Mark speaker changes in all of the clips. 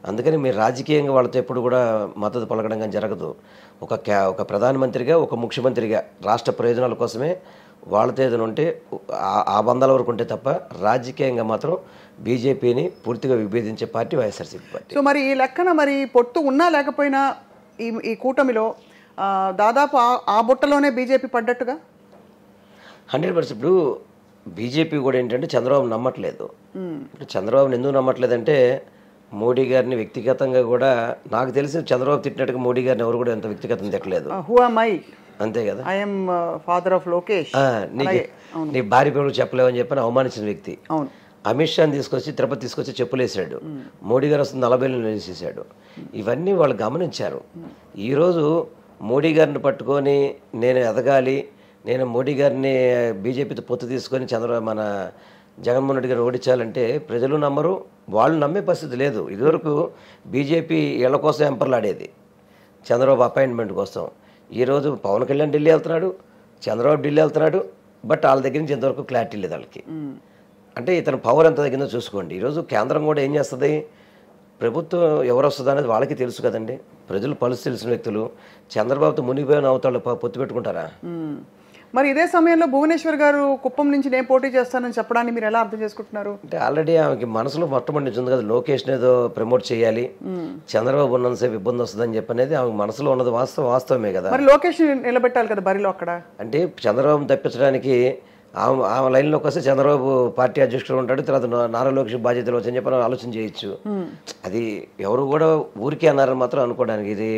Speaker 1: అందుకని మీరు రాజకీయంగా వాళ్ళతో ఎప్పుడు కూడా మద్దతు పలకడం కానీ జరగదు. ఒక ప్రధానమంత్రిగా, ఒక ముఖ్యమంత్రిగా రాష్ట్ర ప్రయోజనాల కోసమే వాళ్ళతో ఏదైనా ఉంటే ఆ బంధాల వరకు ఉంటే తప్ప రాజకీయంగా మాత్రం బీజేపీని పూర్తిగా విభేదించే పార్టీ వైఎస్ఆర్సీపీ పార్టీ.
Speaker 2: సో మరి ఈ లెక్కన మరి పొత్తు ఉన్నా లేకపోయినా ఈ కూటమిలో దాదాపు ఆ బుట్టలోనే బీజేపీ పడ్డట్టుగా
Speaker 1: 100%. ఇప్పుడు బీజేపీ కూడా ఏంటంటే చంద్రబాబు నమ్మట్లేదు. ఇప్పుడు చంద్రబాబుని ఎందుకు నమ్మట్లేదంటే మోడీ గారిని వ్యక్తిగతంగా కూడా నాకు తెలిసి చంద్రబాబు తిట్టినట్టుగా మోడీ గారిని ఎవరు కూడా ఎంత వ్యక్తిగతంగా తిట్టలేదు. అంతే కదా,
Speaker 2: ఐఎమ్ ఫాదర్ ఆఫ్ లోకేష్,
Speaker 1: నీ భార్య పేరు చెప్పలేవని చెప్పని అవమానించిన వ్యక్తి. అమిత్ షాని తీసుకొచ్చి తిరుపతి తీసుకొచ్చి చెప్పులేసాడు. మోడీ గారు వస్తుంది 40 వేసేసాడు. ఇవన్నీ వాళ్ళు గమనించారు. ఈరోజు మోడీ గారిని పట్టుకొని నేను ఎదగాలి, నేను మోడీ గారిని బీజేపీతో పొత్తు తీసుకొని మన జగన్మోహన్ రెడ్డి గారిని ఓడించాలంటే ప్రజలు నమ్మరు, వాళ్ళు నమ్మే పరిస్థితి లేదు. ఇదివరకు బీజేపీ ఇళ్ల కోసం ఎంపర్లాడేది చంద్రబాబు అపాయింట్మెంట్ కోసం. ఈరోజు పవన్ కళ్యాణ్ ఢిల్లీ వెళ్తున్నాడు, చంద్రబాబు ఢిల్లీ వెళ్తున్నాడు, బట్ వాళ్ళ దగ్గర నుంచి ఇంతవరకు క్లారిటీ లేదు వాళ్ళకి. అంటే ఇతను పవర్ ఎంత తగ్గిందో చూసుకోండి. ఈరోజు కేంద్రం కూడా ఏం చేస్తుంది, ప్రభుత్వం ఎవరు వస్తుందో అనేది వాళ్ళకి తెలుసు కదండి. ప్రజలు పలుసు తెలిసిన వ్యక్తులు చంద్రబాబుతో మునిగిపోయిన అవతాళ్ళు పొత్తు పెట్టుకుంటారా?
Speaker 2: మరి ఇదే సమయంలో భువనేశ్వర్ గారు కుప్పం నుంచి నేను పోటీ చేస్తానని చెప్పడాన్ని మీరు ఎలా అర్థం చేసుకుంటున్నారు?
Speaker 1: అంటే ఆల్రెడీ ఆమెకి మనసులో మొట్టమొదటి ఉంది కదా, లోకేష్ ఏదో ప్రమోట్ చేయాలి, చంద్రబాబు ఉన్నంతసేపు ఇబ్బంది వస్తుందని చెప్పనేది ఆమె మనసులో ఉన్నది వాస్తవమే కదా.
Speaker 2: మరి లోకేష్ నిలబెట్టాలి కదా బరిలో అక్కడ.
Speaker 1: అంటే చంద్రబాబుని తప్పించడానికి ఆమె లైన్లోకి వస్తే చంద్రబాబు పార్టీ అధ్యక్షుడు ఉంటాడు, తర్వాత నారా లోకేష్ బాధ్యతలు వచ్చని చెప్పి ఆలోచన చేయొచ్చు. అది ఎవరు కూడా ఊరికే అన్నారని మాత్రం అనుకోవడానికి ఇది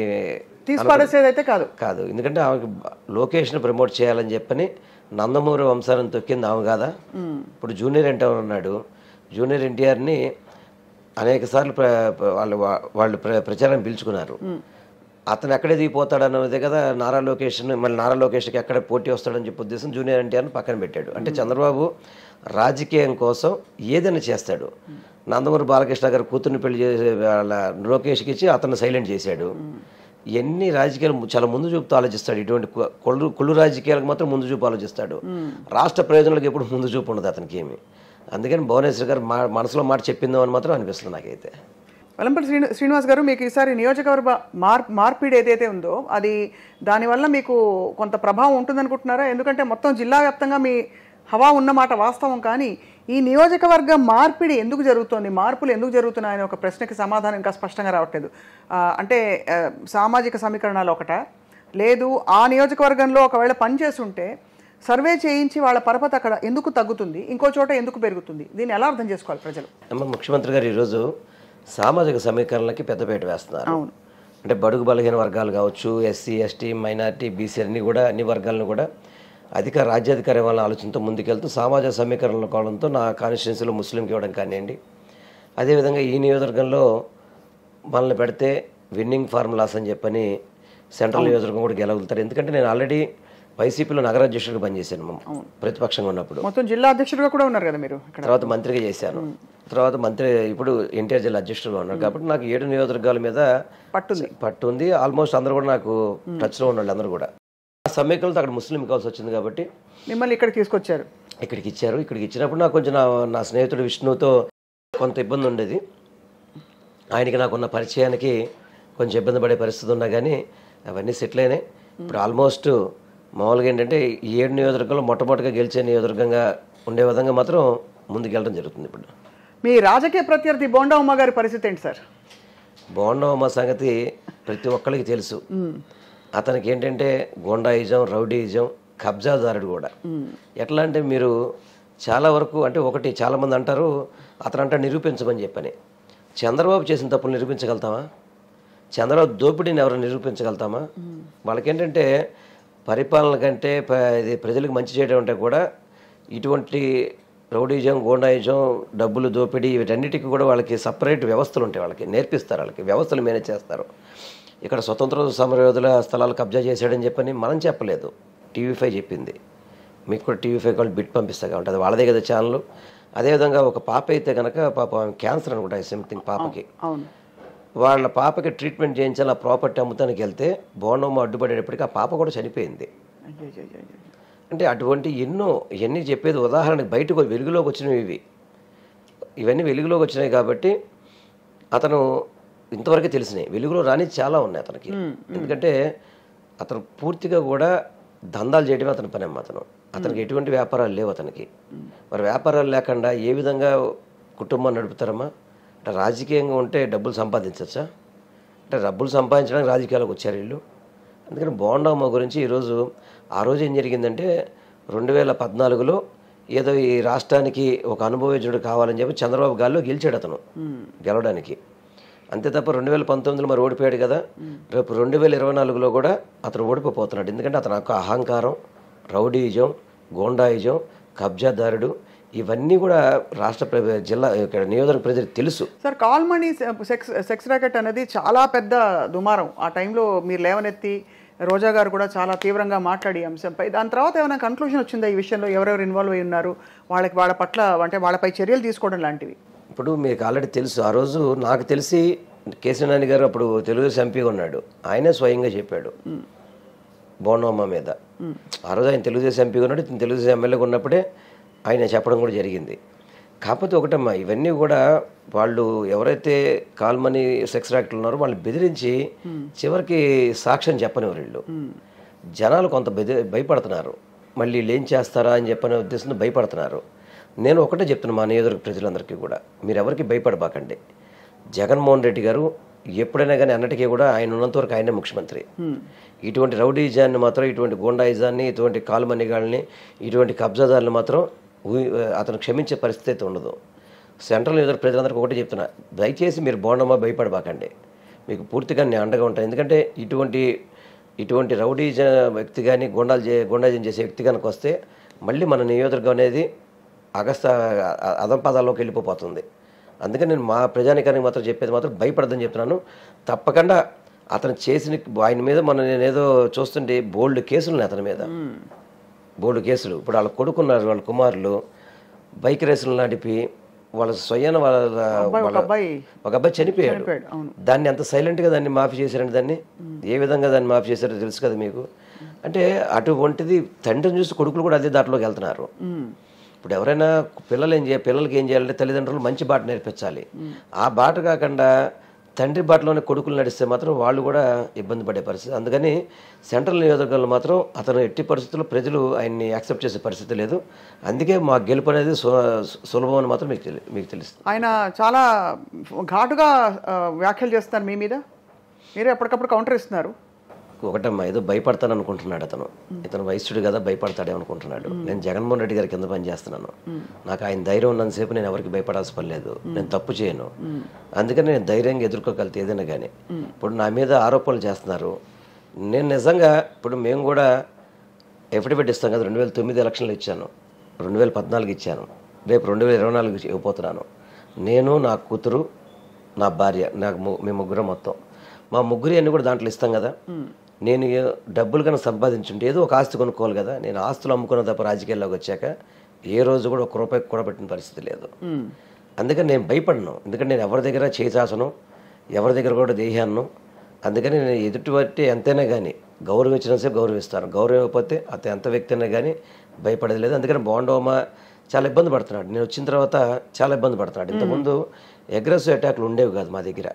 Speaker 2: తీసిపడేసేదైతే
Speaker 1: కాదు. ఎందుకంటే ఆమెకి లోకేష్ని ప్రమోట్ చేయాలని చెప్పని నందమూరి వంశాలను తొక్కింది ఆమె కాదా. ఇప్పుడు జూనియర్ ఎన్టీఆర్ ఉన్నాడు, జూనియర్ ఎన్టీఆర్ని అనేక సార్లు వాళ్ళు ప్రచారం పిలుచుకున్నారు. అతను ఎక్కడే దిగిపోతాడన్నదే కదా నారా లోకేష్ని, మళ్ళీ నారా లోకేష్కి ఎక్కడ పోటీ వస్తాడని చెప్పి ఉద్దేశం జూనియర్ ఎన్టీఆర్ని పక్కన పెట్టాడు. అంటే చంద్రబాబు రాజకీయం కోసం ఏదైనా చేస్తాడు. నందమూరి బాలకృష్ణ గారు కూతుర్ని పెళ్లి చేసే వాళ్ళ లోకేష్కి ఇచ్చి అతను సైలెంట్ చేశాడు. ఎన్ని రాజకీయాలు చాలా ముందు చూపుతూ ఆలోచిస్తాడు. ఇటువంటి కుళ్ళు రాజకీయాలకు మాత్రం ముందు చూపు ఆలోచిస్తాడు. రాష్ట్ర ప్రయోజనాలకు ఎప్పుడు ముందు చూపు ఉండదు అతనికి ఏమి. అందుకని భువనేశ్వర్ గారు మనసులో మాట చెప్పిందో అని మాత్రం అనిపిస్తుంది నాకైతే.
Speaker 2: వెల్లంపల్లి శ్రీనివాస్ గారు, మీకు ఈసారి నియోజకవర్గ మార్పిడి ఏదైతే ఉందో అది దానివల్ల మీకు కొంత ప్రభావం ఉంటుందనుకుంటున్నారా? ఎందుకంటే మొత్తం జిల్లా వ్యాప్తంగా మీ హవా ఉన్నమాట వాస్తవం, కానీ ఈ నియోజకవర్గ మార్పిడి ఎందుకు జరుగుతోంది, మార్పులు ఎందుకు జరుగుతున్నాయని ఒక ప్రశ్నకి సమాధానం ఇంకా స్పష్టంగా రావట్లేదు. అంటే సామాజిక సమీకరణాలు ఒకట, లేదు ఆ నియోజకవర్గంలో ఒకవేళ పనిచేస్తుంటే సర్వే చేయించి వాళ్ళ పరపతి అక్కడ ఎందుకు తగ్గుతుంది, ఇంకో చోట ఎందుకు పెరుగుతుంది, దీన్ని ఎలా అర్థం చేసుకోవాలి ప్రజలు?
Speaker 1: ముఖ్యమంత్రి గారు ఈరోజు సామాజిక సమీకరణలకి పెద్దపీట వేస్తున్నారు. అంటే బడుగు బలహీన వర్గాలు కావచ్చు, ఎస్సీ ఎస్టీ మైనార్టీ బీసీ అన్ని వర్గాలను కూడా రాజ్యాధికార వాళ్ళ ఆలోచనతో ముందుకెళ్తూ సామాజిక సమీకరణల కావడంతో నా కాన్స్టిట్యున్సీలో ముస్లింకి ఇవ్వడం కానివ్వండి. అదేవిధంగా ఈ నియోజకవర్గంలో మనల్ని పెడితే విన్నింగ్ ఫార్ములాస్ అని చెప్పని సెంట్రల్ నియోజకవర్గం కూడా గెలవగలుగుతారు. ఎందుకంటే నేను ఆల్రెడీ వైసీపీలో నగర అధ్యక్షుడిగా పనిచేశాను ప్రతిపక్షంగా ఉన్నప్పుడు.
Speaker 2: మొత్తం జిల్లా అధ్యక్షుడిగా కూడా ఉన్నారు కదా మీరు.
Speaker 1: తర్వాత మంత్రిగా చేశాను, తర్వాత ఇప్పుడు ఎన్టీఆర్ జిల్లా అధ్యక్షుడిగా ఉన్నారు. కాబట్టి నాకు 7 నియోజకవర్గాల మీద పట్టు ఉంది. ఆల్మోస్ట్ అందరూ కూడా నాకు టచ్లో ఉన్న అందరూ కూడా ఆ సమీకరణతో అక్కడ ముస్లిం కావాల్సి వచ్చింది కాబట్టి
Speaker 2: మిమ్మల్ని ఇక్కడికి తీసుకొచ్చారు.
Speaker 1: ఇక్కడికి ఇచ్చినప్పుడు నాకు కొంచెం నా స్నేహితుడు విష్ణుతో కొంత ఇబ్బంది ఉండేది. ఆయనకి నాకున్న పరిచయానికి కొంచెం ఇబ్బంది పడే పరిస్థితి ఉన్నా కానీ అవన్నీ సెటిల్ అయినాయి. ఇప్పుడు ఆల్మోస్ట్ మామూలుగా ఏంటంటే ఈ 7 నియోజకవర్గంలో మొట్టమొదటిగా గెలిచే నియోజకవర్గంగా ఉండే విధంగా మాత్రం ముందుకెళ్ళడం జరుగుతుంది. ఇప్పుడు
Speaker 2: మీ రాజకీయ ప్రత్యర్థి బోండా ఉమ్మ గారి పరిస్థితి ఏంటి సార్?
Speaker 1: బోండా ఉమ్మ సంగతి ప్రతి ఒక్కరికి తెలుసు. అతనికి ఏంటంటే గోండాయిజం, రౌడీయిజం, కబ్జాదారుడు కూడా. ఎట్లా అంటే మీరు చాలా వరకు అంటే ఒకటి చాలామంది అంటారు అతనంట నిరూపించమని చెప్పని. చంద్రబాబు చేసిన తప్పులు నిరూపించగలుగుతామా? చంద్రబాబు దోపిడీని ఎవరు నిరూపించగలుగుతామా? వాళ్ళకేంటంటే పరిపాలన కంటే ఇది ప్రజలకు మంచి చేయడం అంటే కూడా ఇటువంటి రౌడీజం, గోండాయిజం, డబ్బులు దోపిడీ వీటన్నిటికీ కూడా వాళ్ళకి సపరేట్ వ్యవస్థలు ఉంటాయి. వాళ్ళకి నేర్పిస్తారు, వాళ్ళకి వ్యవస్థలు మేనేజ్ చేస్తారు. ఇక్కడ స్వతంత్ర సమరయోధుల స్థలాలు కబ్జా చేశాడని చెప్పని మనం చెప్పలేదు, TV5 చెప్పింది. మీకు కూడా TV5 వాళ్ళు బిట్ పంపిస్తారు కాబట్టి అది వాళ్ళదే కదా ఛానల్. అదేవిధంగా ఒక పాప అయితే కనుక పాప క్యాన్సర్ అనుకుంటా సంథింగ్ పాపకి, వాళ్ళ పాపకి ట్రీట్మెంట్ చేయించాలి, ఆ ప్రాపర్టీ అమ్ముతానికి వెళ్తే బోండమ్మ అడ్డుపడేటప్పటికి ఆ పాప కూడా చనిపోయింది. అంటే అటువంటి ఇవన్నీ చెప్పేది ఉదాహరణకి బయటకు వెలుగులోకి వచ్చినవి ఇవన్నీ వెలుగులోకి వచ్చినాయి. కాబట్టి అతను ఇంతవరకే తెలిసినాయి, వెలుగులో రాని చాలా ఉన్నాయి అతనికి. ఎందుకంటే అతను పూర్తిగా కూడా దందాలు చేయడమే అతని పని అమ్మ. అతనికి ఎటువంటి వ్యాపారాలు లేవు అతనికి. మరి వ్యాపారాలు లేకుండా ఏ విధంగా కుటుంబాన్ని నడుపుతారమ్మా? అంటే రాజకీయంగా ఉంటే డబ్బులు సంపాదించచ్చా? అంటే డబ్బులు సంపాదించడానికి రాజకీయాలకు వచ్చారు వీళ్ళు. అందుకని బోండమ్మ గురించి ఈరోజు, ఆ రోజు ఏం జరిగిందంటే 2014లో ఏదో ఈ రాష్ట్రానికి ఒక అనుభవజ్ఞుడు కావాలని చెప్పి చంద్రబాబు గాల్లో గెలిచాడు అతను గెలవడానికి. అంతే తప్ప 2019లో మరి ఓడిపోయాడు కదా. రేపు 2024లో కూడా అతను ఓడిపోతున్నాడు. ఎందుకంటే అతని యొక్క అహంకారం, రౌడీయిజం, గోండాయిజం, కబ్జాదారుడు, ఇవన్నీ కూడా రాష్ట్ర జిల్లా ఇక్కడ నియోజకవర్గ ప్రజలకు తెలుసు.
Speaker 2: Sir, call money sex racket అనేది చాలా పెద్ద దుమారం. ఆ టైంలో మీరు లేవనెత్తి రోజా గారు కూడా చాలా తీవ్రంగా మాట్లాడి అంశంపై. దాని తర్వాత ఏమైనా కన్క్లూజన్ వచ్చిందా ఈ విషయంలో? ఎవరెవరు ఇన్వాల్వ్ అయి ఉన్నారు, వాళ్ళ పట్ల అంటే వాళ్ళపై చర్యలు తీసుకోవడం లాంటివి?
Speaker 1: ఇప్పుడు మీకు ఆల్రెడీ తెలుసు, ఆ రోజు నాకు తెలిసి కేసీనాని గారు అప్పుడు తెలుగుదేశం ఎంపీగా ఉన్నాడు, ఆయనే స్వయంగా చెప్పాడు బోండమ్మ మీద. ఆ రోజు ఆయన తెలుగుదేశం ఎంపీగా ఉన్నాడు, తెలుగుదేశం ఎమ్మెల్యేగా ఉన్నప్పుడే ఆయన చెప్పడం కూడా జరిగింది. కాకపోతే ఒకటమ్మా, ఇవన్నీ కూడా వాళ్ళు ఎవరైతే కాల్మనీ సెక్స్ ర్యాకెట్లు ఉన్నారో వాళ్ళు బెదిరించి చివరికి సాక్ష్యం చెప్పనివారు. వీళ్ళు జనాలు కొంత భయపడుతున్నారు, మళ్ళీ వీళ్ళు ఏం చేస్తారా అని చెప్పనే ఉద్దేశంతో భయపడుతున్నారు. నేను ఒకటే చెప్తున్నా మా నియోజకవర్గ ప్రజలందరికీ కూడా, మీరు ఎవరికి భయపడబాకండి. జగన్మోహన్ రెడ్డి గారు ఎప్పుడైనా కానీ అన్నటికీ కూడా ఆయన ఉన్నంత వరకు ఆయనే ముఖ్యమంత్రి. ఇటువంటి రౌడీజాన్ని మాత్రం, ఇటువంటి గోండాయిజాన్ని, ఇటువంటి కాల్మనిగాళ్ళని, ఇటువంటి కబ్జాదారులు మాత్రం అతను క్షమించే పరిస్థితి అయితే ఉండదు. సెంట్రల్ నియోజకవర్గ ప్రజలందరికీ ఒకటే చెప్తున్నా, దయచేసి మీరు బోండమ్మ భయపడబాకండి, మీకు పూర్తిగా నేను అండగా ఉంటాను. ఎందుకంటే ఇటువంటి రౌడీజ వ్యక్తి కానీ గోండాయిజం చేసే వ్యక్తి కనుక వస్తే మళ్ళీ మన నియోజకవర్గం అనేది అధంపదాల్లోకి వెళ్ళిపోతుంది. అందుకని నేను మా ప్రజానికానికి మాత్రం చెప్పేది మాత్రం భయపడదని చెప్తున్నాను. తప్పకుండా అతను చేసిన ఆయన మీద నేనేదో చూస్తుంటే బోల్డ్ కేసులు ఉన్నాయి అతని మీద, బోల్డ్ కేసులు. ఇప్పుడు వాళ్ళ కొడుకున్నారు, వాళ్ళ కుమారులు బైక్ రేసులు నడిపి వాళ్ళ స్వయాన ఒక అబ్బాయి చనిపోయాడు. దాన్ని అంత సైలెంట్గా దాన్ని మాఫీ చేశారండి. దాన్ని ఏ విధంగా దాన్ని మాఫీ చేశారో తెలుసు కదా మీకు. అంటే అటువంటిది తండ్రిని చూసి కొడుకులు కూడా అదే దాంట్లోకి వెళ్తున్నారు. ఇప్పుడు ఎవరైనా పిల్లలకి ఏం చేయాలంటే తల్లిదండ్రులు మంచి బాట నేర్పించాలి. ఆ బాట కాకుండా తండ్రి బాటలోనే కొడుకులు నడిస్తే మాత్రం వాళ్ళు కూడా ఇబ్బంది పడే పరిస్థితి. అందుకని సెంట్రల్ నియోజకవర్గంలో మాత్రం అతను ఎట్టి పరిస్థితుల్లో ప్రజలు ఆయన్ని యాక్సెప్ట్ చేసే పరిస్థితి లేదు. అందుకే మా గెలుపు అనేది సులభం అని మాత్రం మీకు తెలుస్తుంది.
Speaker 2: ఆయన చాలా ఘాటుగా వ్యాఖ్యలు చేస్తున్నారు మీ మీద, మీరే ఎప్పటికప్పుడు కౌంటర్ ఇస్తున్నారు.
Speaker 1: ఒకటమ్మా, ఏదో భయపడతాను అనుకుంటున్నాడు అతను. ఇతను వయస్సుడు కదా, భయపడతాడే అనుకుంటున్నాడు. నేను జగన్మోహన్ రెడ్డి గారి కింద పని చేస్తున్నాను. నాకు ఆయన ధైర్యం ఉన్నంతసేపు నేను ఎవరికి భయపడాల్సిన పని లేదు. నేను తప్పు చేయను, అందుకని నేను ధైర్యంగా ఎదుర్కోగలుగుతా ఏదైనా కానీ. ఇప్పుడు నా మీద ఆరోపణలు చేస్తున్నారు. నేను నిజంగా ఇప్పుడు మేము కూడా ఎఫిడవిట్ ఇస్తాం కదా. 2009 ఎలక్షన్లు ఇచ్చాను, 2014 ఇచ్చాను, రేపు 2024 ఇవ్వబోతున్నాను. నేను, నా కూతురు, నా భార్య, మేము ముగ్గురం మొత్తం మా ముగ్గురి అన్ని కూడా దాంట్లో ఇస్తాం కదా. నేను డబ్బులు కన్నా సంపాదించుంటే ఏదో ఒక ఆస్తి కొనుక్కోవాలి కదా. నేను ఆస్తులు అమ్ముకున్న తప్ప రాజకీయాల్లోకి వచ్చాక ఏ రోజు కూడా 1 రూపాయి కూడా పెట్టిన పరిస్థితి లేదు. అందుకని నేను భయపడను. ఎందుకంటే నేను ఎవరి దగ్గర చేసాసను, ఎవరి దగ్గర కూడా దేహాను. అందుకని నేను ఎదుటి ఎంతైనా కానీ గౌరవించినంతసేపు గౌరవిస్తాను. గౌరవించకపోతే అతను ఎంత వ్యక్తి అయినా కానీ భయపడేది లేదు. అందుకని బోండమ్మ చాలా ఇబ్బంది పడుతున్నాడు. నేను వచ్చిన తర్వాత చాలా ఇబ్బంది పడుతున్నాడు. ఇంతకుముందు అగ్రెసివ్ అటాక్లు ఉండేవి కాదు మా దగ్గర.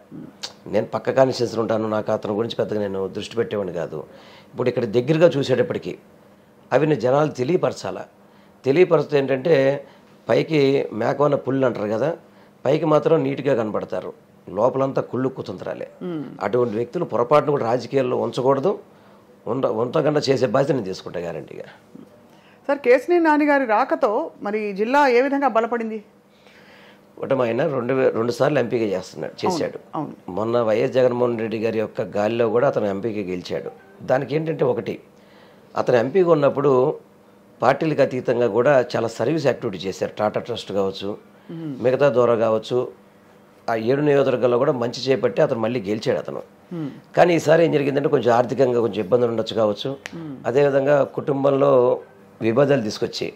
Speaker 1: నేను పక్క కాన్స్టిట్యూన్సీలో ఉంటాను, నాకు అతని గురించి పెద్దగా నేను దృష్టి పెట్టేవాడిని కాదు. ఇప్పుడు ఇక్కడ దగ్గరగా చూసేటప్పటికి అవి నేను జనాలు తెలియపరుస్తే ఏంటంటే పైకి మేకవన్న పుల్లు అంటారు కదా, పైకి మాత్రం నీట్గా కనపడతారు, లోపలంతా కుళ్ళు కుతంత్రాలే. అటువంటి వ్యక్తులు పొరపాటును కూడా రాజకీయాల్లో ఉంచకూడదు. ఉంచకుండా చేసే బాధ్యత నేను తీసుకుంటా గ్యారంటీగా.
Speaker 2: సార్, కేశినేని నాని గారి రాకతో మరి జిల్లా ఏ విధంగా బలపడింది?
Speaker 1: ఆయన 2 సార్లు ఎంపీగా చేశాడు. మొన్న వైఎస్ జగన్మోహన్ రెడ్డి గారి యొక్క గాలిలో కూడా అతను ఎంపీగా గెలిచాడు. దానికి ఏంటంటే ఒకటి, అతను ఎంపీగా ఉన్నప్పుడు పార్టీలకు అతీతంగా కూడా చాలా సర్వీస్ యాక్టివిటీ చేశారు. టాటా ట్రస్ట్ కావచ్చు, మిగతా ద్వారా కావచ్చు, ఆ 7 నియోజకవర్గాల్లో కూడా మంచి చేపట్టి అతను మళ్ళీ గెలిచాడు అతను. కానీ ఈసారి ఏం జరిగిందంటే కొంచెం ఆర్థికంగా కొంచెం ఇబ్బందులు ఉండొచ్చు కావచ్చు, అదేవిధంగా కుటుంబంలో విభేదాలు తీసుకొచ్చి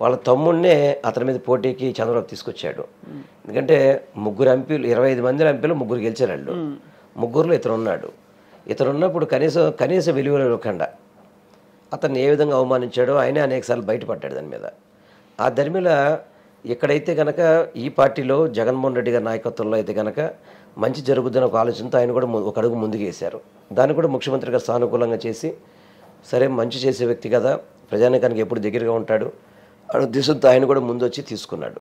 Speaker 1: వాళ్ళ తమ్ముడినే అతని మీద పోటీకి చంద్రబాబు తీసుకొచ్చాడు. ఎందుకంటే 3 ఎంపీలు, 25 మంది ఎంపీలు 3 గెలిచారు వాళ్ళు. 3లో ఇతను ఉన్నాడు. ఇతను ఉన్నప్పుడు కనీస విలువలు ఇవ్వకుండా అతన్ని ఏ విధంగా అవమానించాడో ఆయనే అనేకసార్లు బయటపడ్డాడు దాని మీద. ఆ దరిమిల ఇక్కడైతే కనుక ఈ పార్టీలో జగన్మోహన్ రెడ్డి గారి నాయకత్వంలో అయితే కనుక మంచి జరుగుతున్న ఒక ఆలోచనతో ఆయన కూడా ఒక అడుగు ముందుకు వేశారు. దాన్ని కూడా ముఖ్యమంత్రి గారు సానుకూలంగా చేసి, సరే మంచి చేసే వ్యక్తి కదా, ప్రజానికానికి ఎప్పుడు దగ్గరగా ఉంటాడు అనే ఉద్దేశంతో ఆయన కూడా ముందు వచ్చి తీసుకున్నాడు.